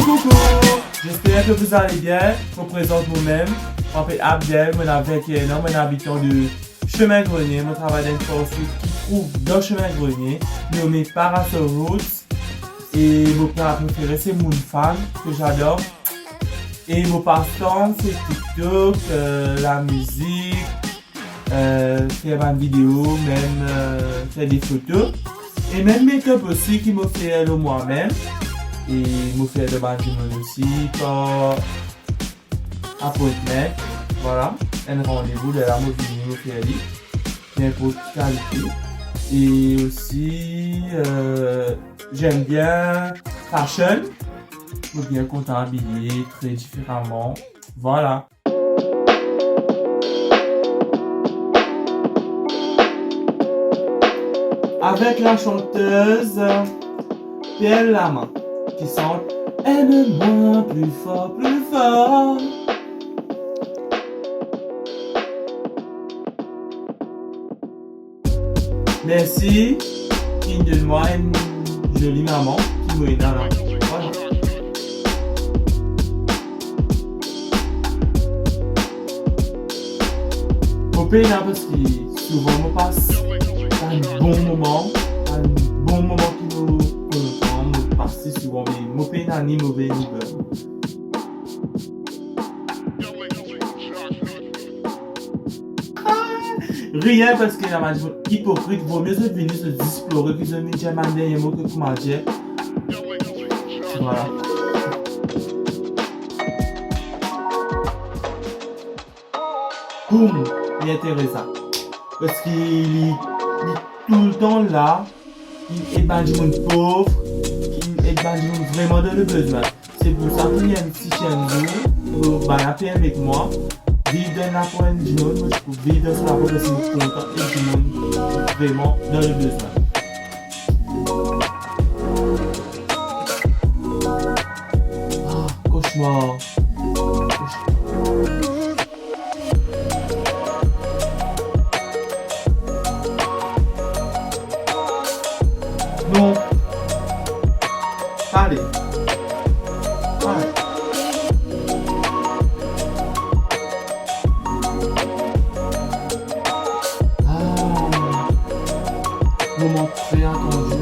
Coucou, j'espère que vous allez bien. Je me présente moi-même. Je m'appelle Abdel, je suis un habitant de Chemin Grenier. Je travaille dans une force qui trouve dans Chemin Grenier, nommé Parasol Roots. Et mon plat préféré, c'est Moonfan, que j'adore. Et mon passe-temps, c'est TikTok, la musique, faire une vidéo, même faire des photos. Et même make-up aussi, qui me fait le moi-même. Et me fait de bâtiment aussi, par appointment. Voilà, un rendez-vous de la mobilité me fait aller. N'importe qualité. Et aussi, j'aime bien fashion. Je suis bien content habillé très différemment. Voilà. Avec la chanteuse Pierre Lama qui chante Aime-moi plus fort, plus fort. Merci qui donne-moi une jolie maman qui me là. Voilà. Mon pays là parce que souvent me passe un bon moment qui nous passe souvent mais mon pays n'a ni mauvais ni bon. Rien parce que la majorité hypocrite vaut mieux se venir se displorer que se mettre un dernier mot que comment dire. Voilà. Boum, il est intéressant. Parce qu'il est tout le temps là, il aide les gens pauvres, il aide les gens vraiment dans le besoin. C'est pour ça qu'il y a un petit chien pour balader avec moi. Vivre dans la pointe du monde, je peux vivre dans la pointe de mon content et du monde vraiment dans le besoin. Ah, cauchemar. Non. Allez. Allez. Moment très attendu,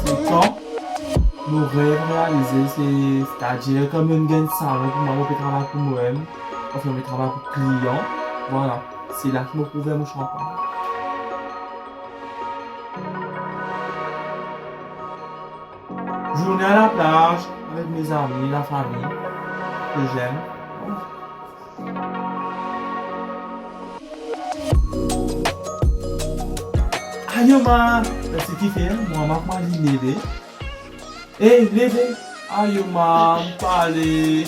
c'est quand nos rêves réalisés, c'est-à-dire comme une gagne salon pour moi, je peux travailler pour moi-même, enfin je travaille pour client, voilà, c'est là que je me trouve mon champagne. Journée à la plage, avec mes amis, la famille, que j'aime. Aïe man, c'est qui fait, moi m'a dit lever. Eh, lever. Aïe man, parlez.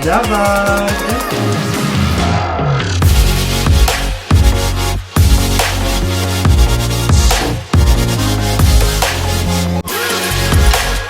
Bye bye.